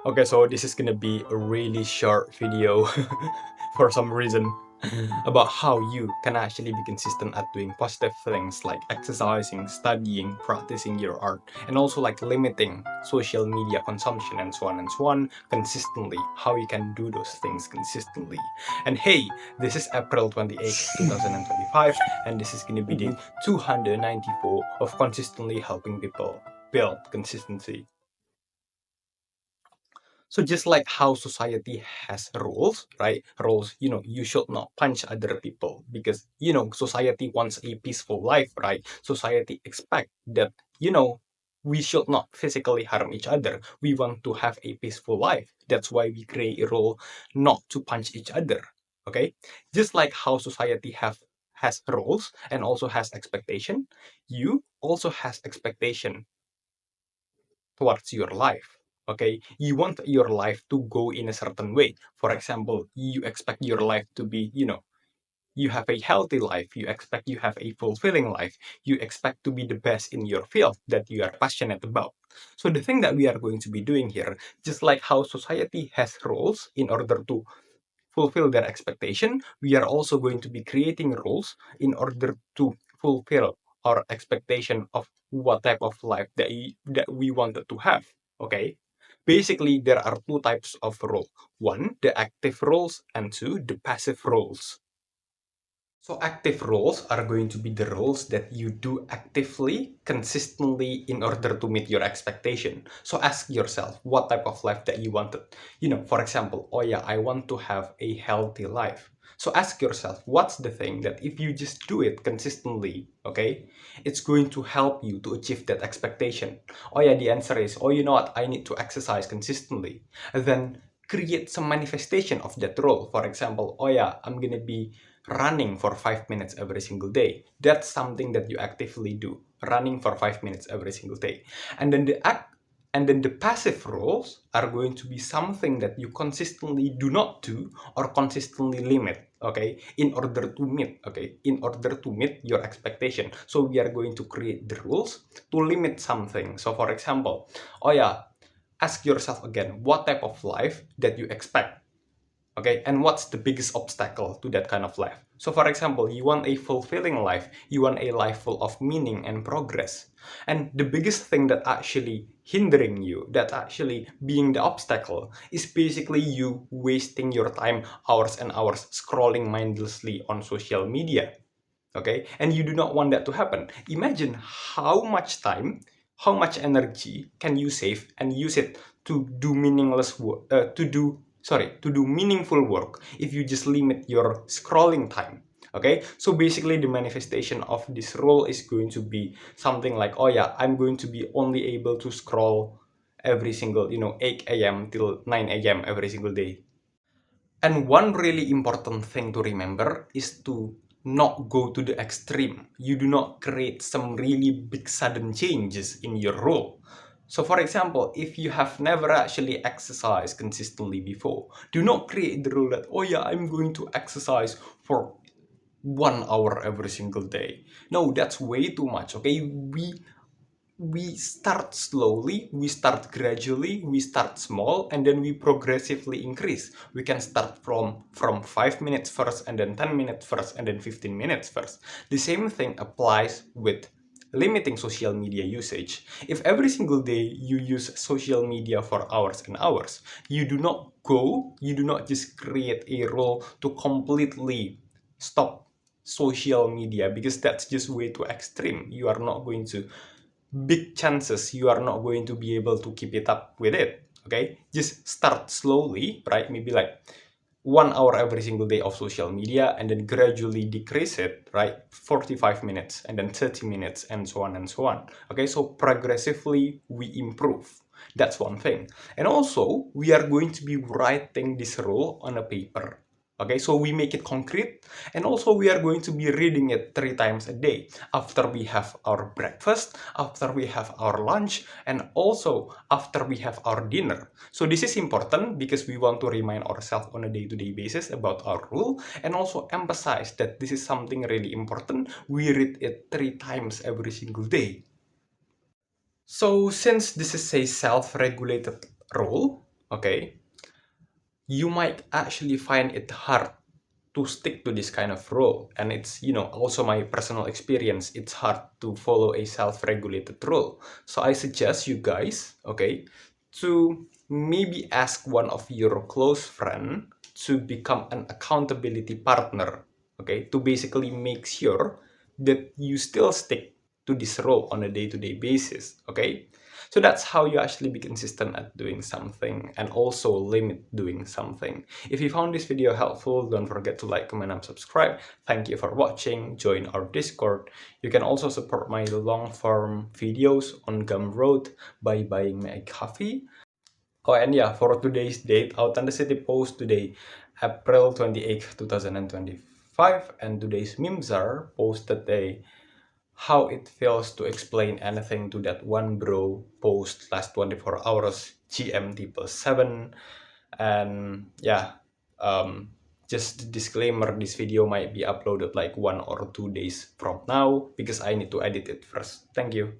Okay, so this is gonna be a really short video for some reason about how you can actually be consistent at doing positive things like exercising, studying, practicing your art, and also like limiting social media consumption and so on consistently. How you can do those things consistently. And hey, this is April 28th, 2025, and this is gonna be the 294 of consistently helping people build consistency. So just like how society has rules, right? Rules, you should not punch other people because, society wants a peaceful life, right? Society expect that, we should not physically harm each other. We want to have a peaceful life. That's why we create a rule not to punch each other. Okay? Just like how society has rules and also has expectation, you also has expectation towards your life. Okay, you want your life to go in a certain way. For example, you expect your life to be, you have a healthy life, you expect you have a fulfilling life, you expect to be the best in your field that you are passionate about. So the thing that we are going to be doing here, just like how society has rules in order to fulfill their expectation, we are also going to be creating rules in order to fulfill our expectation of what type of life that we wanted to have. Okay. Basically, there are two types of role. One, the active roles, and two, the passive roles. So active roles are going to be the roles that you do actively, consistently in order to meet your expectation. So ask yourself what type of life that you wanted. For example, oh yeah, I want to have a healthy life. So ask yourself, what's the thing that if you just do it consistently, okay, it's going to help you to achieve that expectation. Oh yeah, the answer is, oh, you know what, I need to exercise consistently. And then create some manifestation of that role. For example, oh yeah, I'm gonna be running for 5 minutes every single day. That's something that you actively do, running for 5 minutes every single day. And then the passive roles are going to be something that you consistently do not do or consistently limit, okay, in order to meet your expectation. So we are going to create the rules to limit something. So for example, oh yeah, ask yourself again what type of life that you expect. Okay, and what's the biggest obstacle to that kind of life? So for example, you want a fulfilling life, you want a life full of meaning and progress. And the biggest thing that actually hindering you, that actually being the obstacle, is basically you wasting your time hours and hours scrolling mindlessly on social media. Okay, and you do not want that to happen. Imagine how much time, how much energy can you save and use it to do meaningless work, to do meaningful work if you just limit your scrolling time. Okay, so basically the manifestation of this role is going to be something like, oh yeah, I'm going to be only able to scroll every single 8 a.m. till 9 a.m. every single day. And one really important thing to remember is to not go to the extreme. You do not create some really big sudden changes in your role. So for example, if you have never actually exercised consistently before, do not create the rule that, oh yeah, I'm going to exercise for 1 hour every single day. No, that's way too much. Okay, we start slowly, we start gradually, we start small, and then we progressively increase. We can start from 5 minutes first, and then 10 minutes first, and then 15 minutes first. The same thing applies with limiting social media usage. If every single day you use social media for hours and hours, you do not just create a rule to completely stop social media, because that's just way too extreme. You are not going to, big chances you are not going to be able to keep it up with it. Okay, just start slowly, right? Maybe like 1 hour every single day of social media, and then gradually decrease it, right? 45 minutes, and then 30 minutes, and so on and so on. Okay, so progressively we improve. That's one thing. And also we are going to be writing this rule on a paper. Okay, so we make it concrete, and also we are going to be reading it 3 times a day, after we have our breakfast, after we have our lunch, and also after we have our dinner. So this is important because we want to remind ourselves on a day-to-day basis about our rule, and also emphasize that this is something really important. We read it 3 times every single day. So since this is a self-regulated role, okay, you might actually find it hard to stick to this kind of rule. And it's, also my personal experience, it's hard to follow a self-regulated rule. So I suggest you guys, okay, to maybe ask one of your close friend to become an accountability partner, okay, to basically make sure that you still stick to this role on a day-to-day basis, okay? So that's how you actually be consistent at doing something and also limit doing something. If you found this video helpful, don't forget to like, comment, and subscribe. Thank you for watching. Join our Discord. You can also support my long-form videos on Gumroad by buying me a coffee. Oh, and yeah, for today's date, Authenticity post today, April 28th, 2025, and today's memes are posted today how it feels to explain anything to that one bro post last 24 hours GMT +7. And yeah, just disclaimer, this video might be uploaded like 1 or 2 days from now because I need to edit it first. Thank you.